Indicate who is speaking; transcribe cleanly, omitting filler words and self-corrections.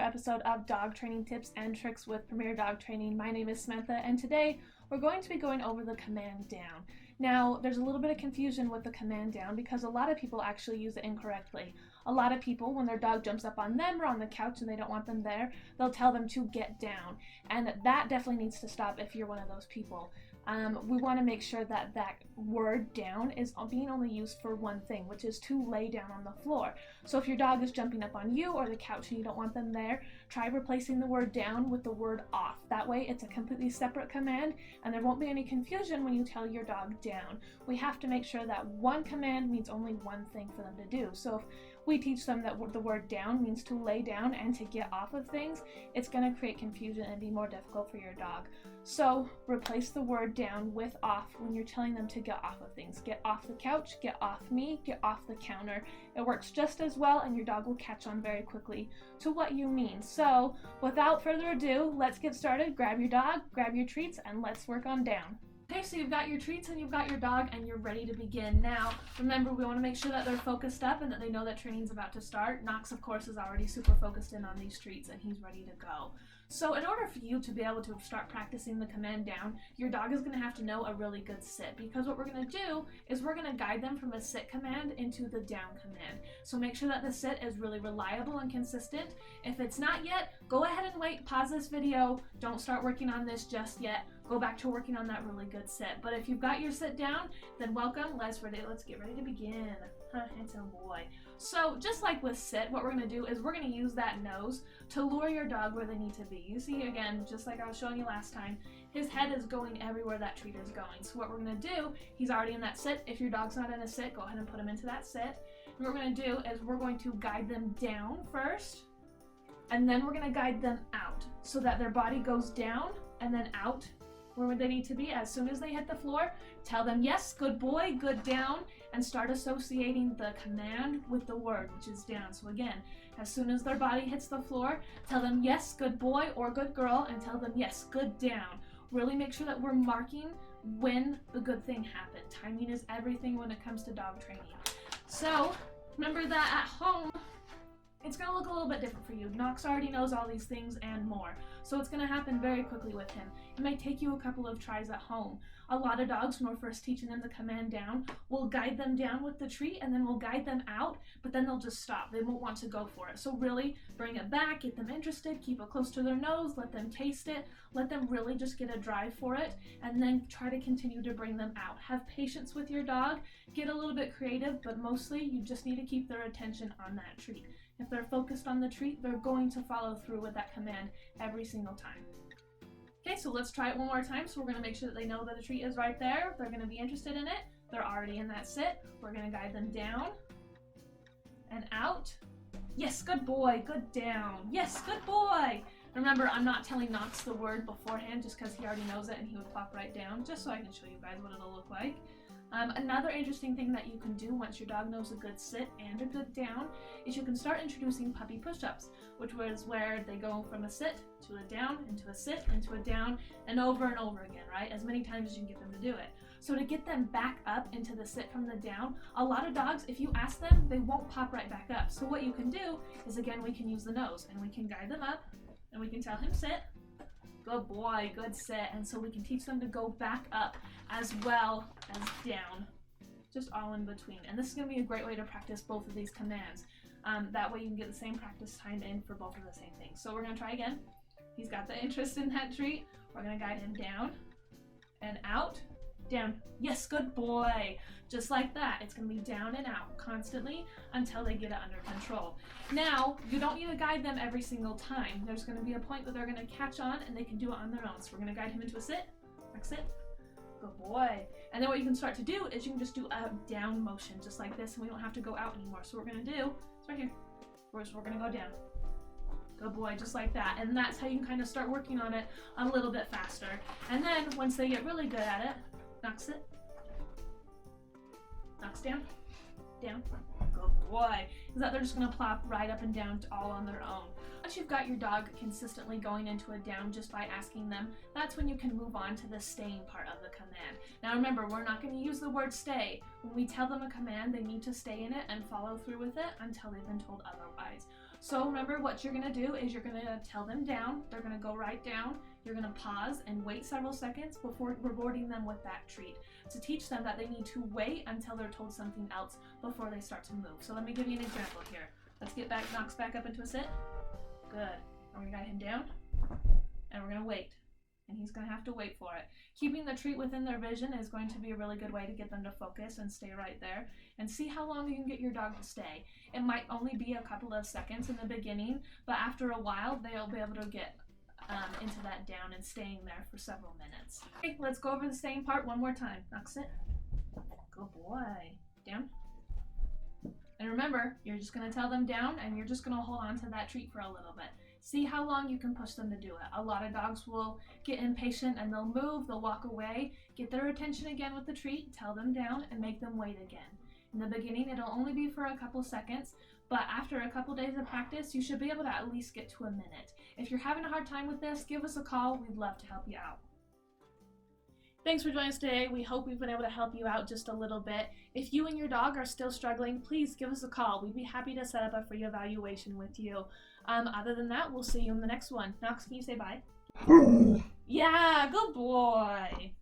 Speaker 1: episode of Dog Training Tips and Tricks with Premier Dog Training. My name is Samantha, and today we're going to be going over the command down. Now, there's a little bit of confusion with the command down because a lot of people actually use it incorrectly. A lot of people, when their dog jumps up on them or on the couch and they don't want them there, they'll tell them to get down. And that definitely needs to stop if you're one of those people. We want to make sure that that word down is being only used for one thing, which is to lay down on the floor. So if your dog is jumping up on you or the couch and you don't want them there, try replacing the word down with the word off. That way it's a completely separate command and there won't be any confusion when you tell your dog down. We have to make sure that one command means only one thing for them to do. So if we teach them that the word down means to lay down and to get off of things, it's going to create confusion and be more difficult for your dog. So replace the word down with off when you're telling them to get off of things. Get off the couch, get off me, get off the counter. It works just as well and your dog will catch on very quickly to what you mean. So without further ado, let's get started. Grab your dog, grab your treats, and let's work on down. Okay, so you've got your treats and you've got your dog and you're ready to begin. Now, remember, we want to make sure that they're focused up and that they know that training's about to start. Knox, of course, is already super focused in on these treats and he's ready to go. So in order for you to be able to start practicing the command down, your dog is going to have to know a really good sit, because what we're going to do is we're going to guide them from a sit command into the down command. So make sure that the sit is really reliable and consistent. If it's not yet, go ahead and wait, pause this video, don't start working on this just yet. Go back to working on that really good sit. But if you've got your sit down, then welcome. Let's get ready to begin. Handsome boy. So just like with sit, what we're going to do is we're going to use that nose to lure your dog where they need to be. You see, again, just like I was showing you last time, his head is going everywhere that treat is going. So what we're going to do, he's already in that sit. If your dog's not in a sit, go ahead and put him into that sit. And what we're going to do is we're going to guide them down first, and then we're going to guide them out so that their body goes down and then out where they need to be. As soon as they hit the floor, tell them, yes, good boy, good down, and start associating the command with the word, which is down. So again, as soon as their body hits the floor, tell them, yes, good boy or good girl, and tell them, yes, good down. Really make sure that we're marking when the good thing happened. Timing is everything when it comes to dog training. So remember that at home, it's going to look a little bit different for you. Knox already knows all these things and more, so it's going to happen very quickly with him. It may take you a couple of tries at home. A lot of dogs, when we're first teaching them the command down, we'll guide them down with the treat and then we'll guide them out, but then they'll just stop. They won't want to go for it. So really bring it back, get them interested, keep it close to their nose, let them taste it, let them really just get a drive for it, and then try to continue to bring them out. Have patience with your dog, get a little bit creative, but mostly you just need to keep their attention on that treat. If they're focused on the treat, they're going to follow through with that command every single time. Okay, so let's try it one more time. So we're going to make sure that they know that the treat is right there. They're going to be interested in it. They're already in that sit. We're going to guide them down and out. Yes, good boy, good down. Yes, good boy. Remember, I'm not telling Knox the word beforehand just because he already knows it and he would plop right down, just so I can show you guys what it'll look like. Another interesting thing that you can do once your dog knows a good sit and a good down is you can start introducing puppy push-ups, which was where they go from a sit to a down, into a sit, into a down, and over again, right? As many times as you can get them to do it. So to get them back up into the sit from the down, a lot of dogs, if you ask them, they won't pop right back up. So what you can do is, again, we can use the nose and we can guide them up and we can tell him sit. Good boy, good sit. And so we can teach them to go back up as well as down, just all in between. And this is going to be a great way to practice both of these commands. That way you can get the same practice time in for both of the same things. So we're going to try again. He's got the interest in that treat. We're going to guide him down and out, down. Yes, good boy. Just like that. It's going to be down and out constantly until they get it under control. Now, you don't need to guide them every single time. There's going to be a point where they're going to catch on and they can do it on their own. So we're going to guide him into a sit, back sit. Good boy. And then what you can start to do is you can just do a down motion just like this, and we don't have to go out anymore. So what we're going to do, it's right here. We're going to go down. Good boy, just like that. And that's how you can kind of start working on it a little bit faster. And then once they get really good at it, Knox it. Knox down. Down. Good boy. Is that they're just going to plop right up and down all on their own. Once you've got your dog consistently going into a down just by asking them, that's when you can move on to the staying part of the command. Now remember, we're not going to use the word stay. When we tell them a command, they need to stay in it and follow through with it until they've been told otherwise. So remember, what you're gonna do is you're gonna tell them down. They're gonna go right down. You're gonna pause and wait several seconds before rewarding them with that treat, to teach them that they need to wait until they're told something else before they start to move. So let me give you an example here. Let's get Knox back up into a sit. Good. And we're gonna guide him down, and we're gonna wait. And he's gonna have to wait for it. Keeping the treat within their vision is going to be a really good way to get them to focus and stay right there, and see how long you can get your dog to stay. It might only be a couple of seconds in the beginning, but after a while, they'll be able to get into that down and staying there for several minutes. Okay, let's go over the same part one more time. Knox, sit. Good boy. Down. And remember, you're just going to tell them down, and you're just going to hold on to that treat for a little bit. See how long you can push them to do it. A lot of dogs will get impatient and they'll move, they'll walk away. Get their attention again with the treat, tell them down, and make them wait again. In the beginning, it'll only be for a couple seconds, but after a couple days of practice, you should be able to at least get to a minute. If you're having a hard time with this, give us a call. We'd love to help you out. Thanks for joining us today. We hope we've been able to help you out just a little bit. If you and your dog are still struggling, please give us a call. We'd be happy to set up a free evaluation with you. Other than that, we'll see you in the next one. Knox, can you say bye? Yeah, good boy.